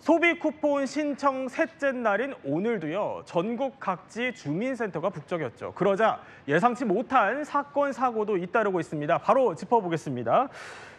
소비 쿠폰 신청 셋째 날인 오늘도요. 전국 각지 주민센터가 북적였죠. 그러자 예상치 못한 사건, 사고도 잇따르고 있습니다. 바로 짚어보겠습니다.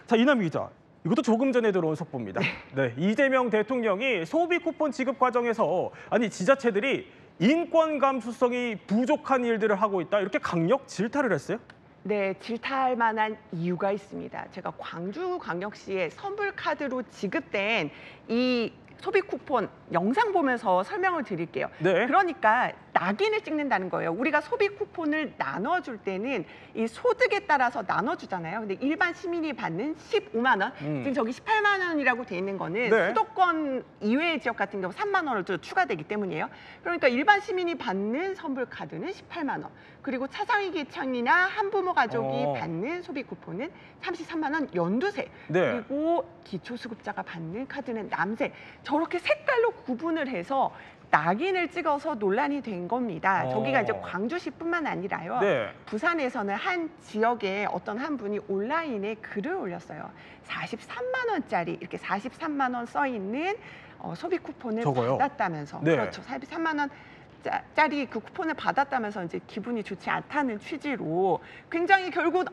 자, 이남희 기자. 이것도 조금 전에 들어온 속보입니다. 네, 이재명 대통령이 소비 쿠폰 지급 과정에서 지자체들이 인권 감수성이 부족한 일들을 하고 있다. 이렇게 강력 질타를 했어요. 네, 질타할 만한 이유가 있습니다. 제가 광주광역시에 선불카드로 지급된 이 소비 쿠폰 영상 보면서 설명을 드릴게요. 네. 그러니까 낙인을 찍는다는 거예요. 우리가 소비 쿠폰을 나눠줄 때는 이 소득에 따라서 나눠주잖아요. 근데 일반 시민이 받는 15만 원, 지금 저기 18만 원이라고 돼 있는 거는 네. 수도권 이외의 지역 같은 경우 3만 원을 또 추가되기 때문이에요. 그러니까 일반 시민이 받는 선불카드는 18만 원, 그리고 차상위 계층이나 한부모 가족이 받는 소비 쿠폰은 33만 원 연두세, 네. 그리고 기초수급자가 받는 카드는 남세. 저렇게 색깔로 구분을 해서 낙인을 찍어서 논란이 된 겁니다. 저기가 이제 광주시뿐만 아니라요. 네. 부산에서는 한 지역에 어떤 한 분이 온라인에 글을 올렸어요. 43만 원짜리 이렇게 43만 원 써 있는 소비 쿠폰을 저거요? 받았다면서. 네. 그렇죠. 43만 원 짜리 그 쿠폰을 받았다면서 이제 기분이 좋지 않다는 취지로 굉장히 결국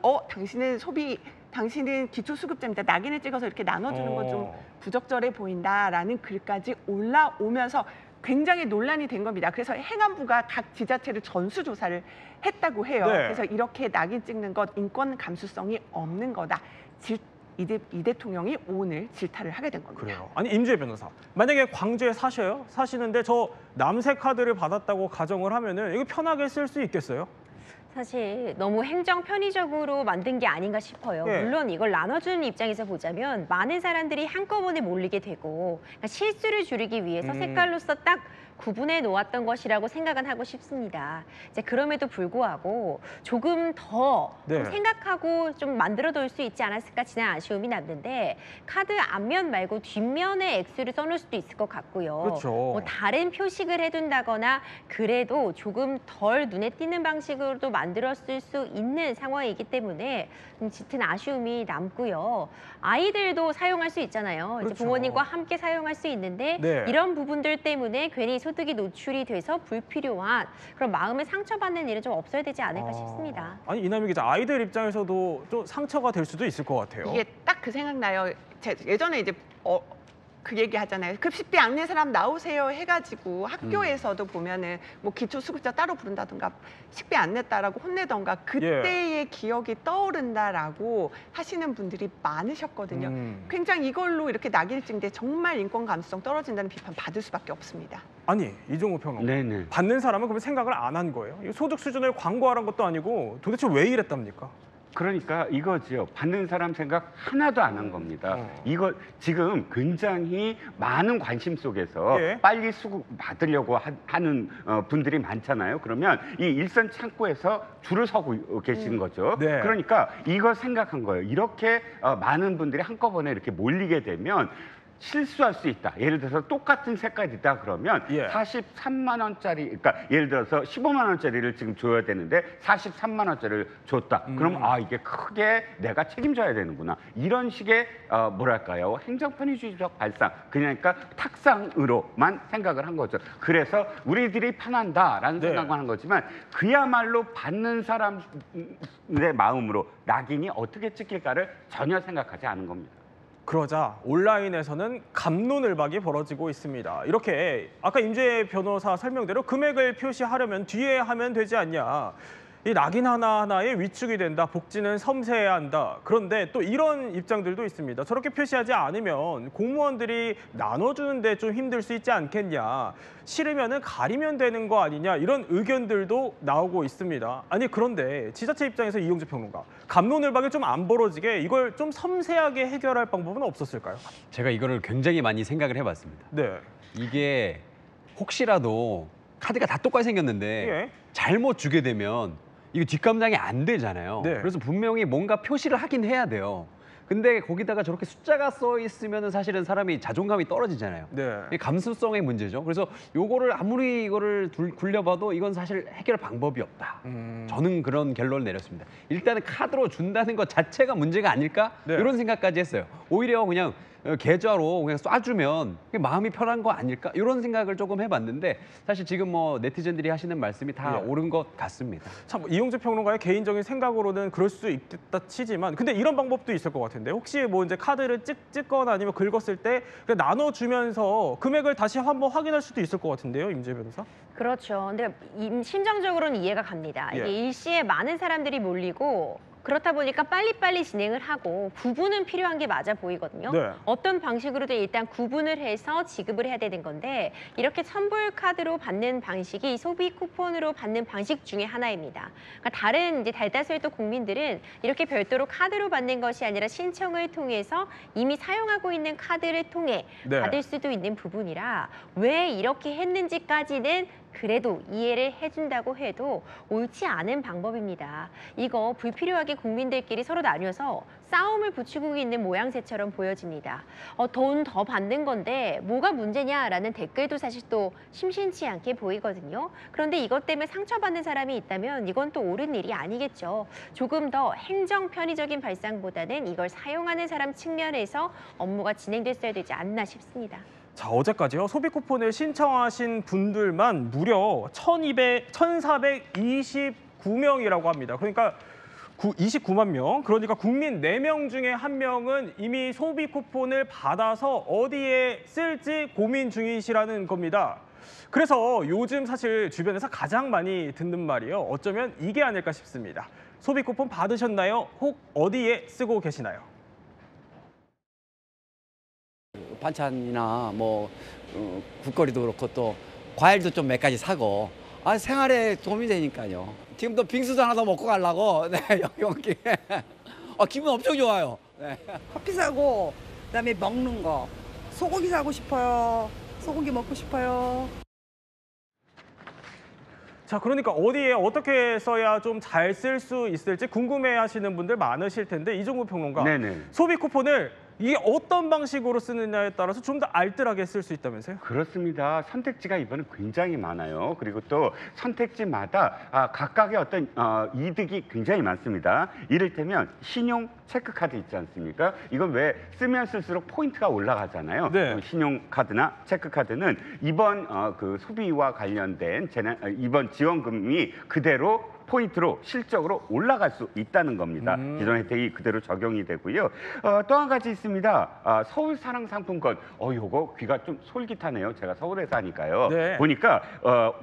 당신은 기초수급자입니다. 낙인을 찍어서 이렇게 나눠주는 건 좀 부적절해 보인다라는 글까지 올라오면서 굉장히 논란이 된 겁니다. 그래서 행안부가 각 지자체를 전수조사를 했다고 해요. 네. 그래서 이렇게 낙인 찍는 것 인권 감수성이 없는 거다. 이 대통령이 오늘 질타를 하게 된 겁니다. 그래요. 임주혜 변호사. 만약에 광주에 사시는데 저 남색 카드를 받았다고 가정을 하면은 이거 편하게 쓸 수 있겠어요? 사실 너무 행정 편의적으로 만든 게 아닌가 싶어요. 네. 물론 이걸 나눠주는 입장에서 보자면 많은 사람들이 한꺼번에 몰리게 되고 그러니까 실수를 줄이기 위해서 색깔로서 딱 구분해 놓았던 것이라고 생각은 하고 싶습니다. 이제 그럼에도 불구하고 조금 더 네. 생각하고 좀 만들어둘 수 있지 않았을까 지난 아쉬움이 남는데 카드 앞면 말고 뒷면에 액수를 써놓을 수도 있을 것 같고요. 그렇죠. 뭐 다른 표식을 해둔다거나 그래도 조금 덜 눈에 띄는 방식으로도 만들었을 수 있는 상황이기 때문에 좀 짙은 아쉬움이 남고요. 아이들도 사용할 수 있잖아요. 그렇죠. 이제 부모님과 함께 사용할 수 있는데 네. 이런 부분들 때문에 괜히 소득이 노출이 돼서 불필요한 그런 마음을 상처받는 일은 좀 없어야 되지 않을까 싶습니다. 이남희 기자, 아이들 입장에서도 좀 상처가 될 수도 있을 것 같아요. 이게 딱 그 생각나요. 예전에 이제 그 얘기 하잖아요. 급식비 안 낸 사람 나오세요 해가지고 학교에서도 보면은 뭐 기초수급자 따로 부른다든가 식비 안 냈다라고 혼내던가 그때의 기억이 떠오른다라고 하시는 분들이 많으셨거든요. 굉장히 이걸로 이렇게 낙인을 찍는데 정말 인권 감수성 떨어진다는 비판 받을 수밖에 없습니다. 이종우 평론가. 네네. 받는 사람은 그러면 생각을 안 한 거예요? 이 소득 수준을 광고하는 것도 아니고 도대체 왜 이랬답니까? 그러니까 이거지요. 받는 사람 생각 하나도 안 한 겁니다. 이거 지금 굉장히 많은 관심 속에서 예. 빨리 수급 받으려고 하는 분들이 많잖아요. 그러면 이 일선 창구에서 줄을 서고 계시는 거죠. 네. 그러니까 이거 생각한 거예요. 이렇게 많은 분들이 한꺼번에 이렇게 몰리게 되면 실수할 수 있다. 예를 들어서 똑같은 색깔이다 그러면 43만 원짜리, 그러니까 예를 들어서 15만 원짜리를 지금 줘야 되는데 43만 원짜리를 줬다. 그럼 이게 크게 내가 책임져야 되는구나. 이런 식의 뭐랄까요? 행정 편의주의적 발상, 그러니까 탁상으로만 생각을 한 거죠. 그래서 우리들이 편한다라는 생각만 한 거지만 그야말로 받는 사람의 마음으로 낙인이 어떻게 찍힐까를 전혀 생각하지 않은 겁니다. 그러자 온라인에서는 갑론을박이 벌어지고 있습니다. 이렇게 아까 임주혜 변호사 설명대로 금액을 표시하려면 뒤에 하면 되지 않냐. 이 낙인 하나하나에 위축이 된다. 복지는 섬세해야 한다. 그런데 또 이런 입장들도 있습니다. 저렇게 표시하지 않으면 공무원들이 나눠주는데 좀 힘들 수 있지 않겠냐. 싫으면은 가리면 되는 거 아니냐. 이런 의견들도 나오고 있습니다. 그런데 지자체 입장에서 이용재 평론가, 갑론을박이 좀 안 벌어지게 이걸 좀 섬세하게 해결할 방법은 없었을까요? 제가 이거를 굉장히 많이 생각을 해봤습니다. 네. 이게 혹시라도 카드가 다 똑같이 생겼는데 잘못 주게 되면 이거 뒷감당이 안 되잖아요. 네. 그래서 분명히 뭔가 표시를 하긴 해야 돼요. 근데 거기다가 저렇게 숫자가 써 있으면 사실은 사람이 자존감이 떨어지잖아요. 네. 이게 감수성의 문제죠. 그래서 요거를 아무리 이거를 굴려봐도 이건 사실 해결 방법이 없다. 저는 그런 결론을 내렸습니다. 일단은 카드로 준다는 것 자체가 문제가 아닐까? 네. 이런 생각까지 했어요. 오히려 그냥 계좌로 그냥 쏴주면 마음이 편한 거 아닐까? 이런 생각을 조금 해봤는데 사실 지금 뭐 네티즌들이 하시는 말씀이 다 예. 옳은 것 같습니다. 참 이용재 평론가의 개인적인 생각으로는 그럴 수 있겠다 치지만 근데 이런 방법도 있을 것 같은데 혹시 뭐 이제 카드를 찍거나 아니면 긁었을 때 그냥 나눠주면서 금액을 다시 한번 확인할 수도 있을 것 같은데요, 임재 변호사? 그렇죠. 근데 심정적으로는 이해가 갑니다. 이게 예. 일시에 많은 사람들이 몰리고 그렇다 보니까 빨리빨리 진행을 하고 구분은 필요한 게 맞아 보이거든요. 네. 어떤 방식으로든 일단 구분을 해서 지급을 해야 되는 건데 이렇게 선불 카드로 받는 방식이 소비 쿠폰으로 받는 방식 중에 하나입니다. 그러니까 다른 이제 대다수의 또 국민들은 이렇게 별도로 카드로 받는 것이 아니라 신청을 통해서 이미 사용하고 있는 카드를 통해 네. 받을 수도 있는 부분이라 왜 이렇게 했는지까지는 그래도 이해를 해준다고 해도 옳지 않은 방법입니다. 이거 불필요하게 국민들끼리 서로 나뉘어서 싸움을 붙이고 있는 모양새처럼 보여집니다. 돈 더 받는 건데 뭐가 문제냐라는 댓글도 사실 또 심심치 않게 보이거든요. 그런데 이것 때문에 상처받는 사람이 있다면 이건 또 옳은 일이 아니겠죠. 조금 더 행정 편의적인 발상보다는 이걸 사용하는 사람 측면에서 업무가 진행됐어야 되지 않나 싶습니다. 자, 어제까지요. 소비 쿠폰을 신청하신 분들만 무려 1,429명이라고 합니다. 그러니까 29만 명. 그러니까 국민 4명 중에 1명은 이미 소비 쿠폰을 받아서 어디에 쓸지 고민 중이시라는 겁니다. 그래서 요즘 사실 주변에서 가장 많이 듣는 말이요. 어쩌면 이게 아닐까 싶습니다. 소비 쿠폰 받으셨나요? 혹 어디에 쓰고 계시나요? 반찬이나 뭐 국거리도 그렇고 또 과일도 좀 몇 가지 사고 생활에 도움이 되니까요. 지금 또 빙수도 하나 더 먹고 가려고 여기 기분 엄청 좋아요. 네. 커피 사고 그다음에 먹는 거 소고기 사고 싶어요. 소고기 먹고 싶어요. 자, 그러니까 어디에 어떻게 써야 좀 잘 쓸 수 있을지 궁금해하시는 분들 많으실 텐데 이종구 평론가, 네네. 소비 쿠폰을 이게 어떤 방식으로 쓰느냐에 따라서 좀 더 알뜰하게 쓸 수 있다면서요? 그렇습니다. 선택지가 이번에 굉장히 많아요. 그리고 또 선택지마다 각각의 어떤 이득이 굉장히 많습니다. 이를테면 신용 체크카드 있지 않습니까? 이건 왜 쓰면 쓸수록 포인트가 올라가잖아요. 네. 신용카드나 체크카드는 이번 그 소비와 관련된 이번 지원금이 그대로 포인트로 실적으로 올라갈 수 있다는 겁니다. 기존 혜택이 그대로 적용이 되고요. 또 한 가지 있습니다. 서울 사랑 상품권. 요거 귀가 좀 솔깃하네요. 제가 서울에 사니까요. 네. 보니까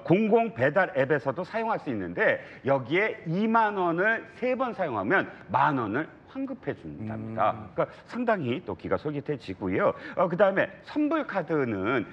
공공 배달 앱에서도 사용할 수 있는데 여기에 2만 원을 3번 사용하면 10,000원을 환급해 준답니다. 그러니까 상당히 또 귀가 솔깃해지고요. 그다음에 선불 카드는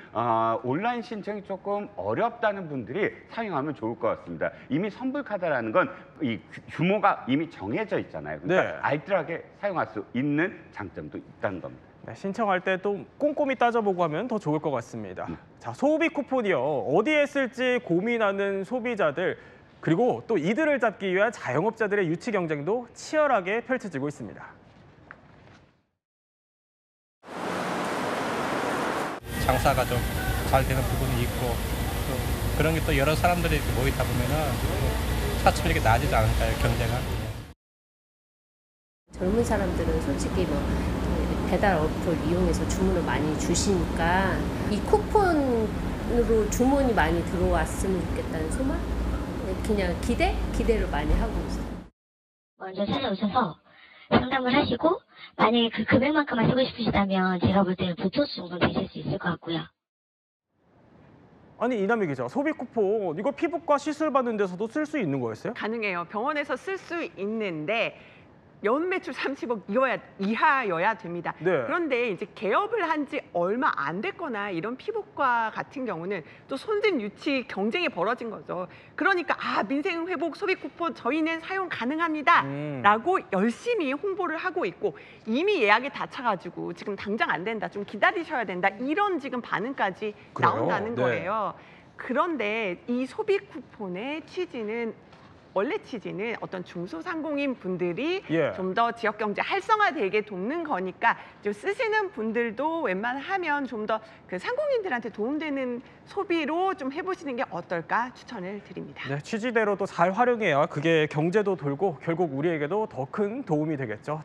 온라인 신청이 조금 어렵다는 분들이 사용하면 좋을 것 같습니다. 이미 선불 카드라는 건 이 규모가 이미 정해져 있잖아요. 그러니까 네. 알뜰하게 사용할 수 있는 장점도 있다는 겁니다. 네, 신청할 때 또 꼼꼼히 따져보고 하면 더 좋을 것 같습니다. 자, 소비 쿠폰이요. 어디에 쓸지 고민하는 소비자들, 그리고 또 이들을 잡기 위한 자영업자들의 유치 경쟁도 치열하게 펼쳐지고 있습니다. 장사가 좀 잘 되는 부분이 있고 또 그런 게 또 여러 사람들이 이렇게 모이다 보면은 차츰 이렇게 나아지지 않을까요, 경제가? 젊은 사람들은 솔직히 뭐 배달 어플 이용해서 주문을 많이 주시니까 이 쿠폰으로 주문이 많이 들어왔으면 좋겠다는 소망? 그냥 기대를 많이 하고 있어요. 먼저 찾아오셔서 상담을 하시고 만약에 그 금액만큼만 쓰고 싶으시다면 제가 볼 때는 부토스 정도 되실 수 있을 것 같고요. 아니, 이남희 기자, 소비 쿠폰 이거 피부과 시술 받는 데서도 쓸 수 있는 거였어요? 가능해요. 병원에서 쓸 수 있는데 연매출 30억 이하여야 됩니다. 네. 그런데 이제 개업을 한 지 얼마 안 됐거나 이런 피부과 같은 경우는 또 손질 유치 경쟁이 벌어진 거죠. 그러니까 민생 회복 소비 쿠폰 저희는 사용 가능합니다라고 열심히 홍보를 하고 있고 이미 예약이 다 차가지고 지금 당장 안 된다, 좀 기다리셔야 된다 이런 지금 반응까지 그래요? 나온다는 네. 거예요. 그런데 이 소비 쿠폰의 취지는 원래 취지는 어떤 중소상공인 분들이 예. 좀 더 지역 경제 활성화되게 돕는 거니까 좀 쓰시는 분들도 웬만하면 좀 더 그 상공인들한테 도움되는 소비로 좀 해보시는 게 어떨까 추천을 드립니다. 네, 취지대로 또 잘 활용해야 그게 경제도 돌고 결국 우리에게도 더 큰 도움이 되겠죠.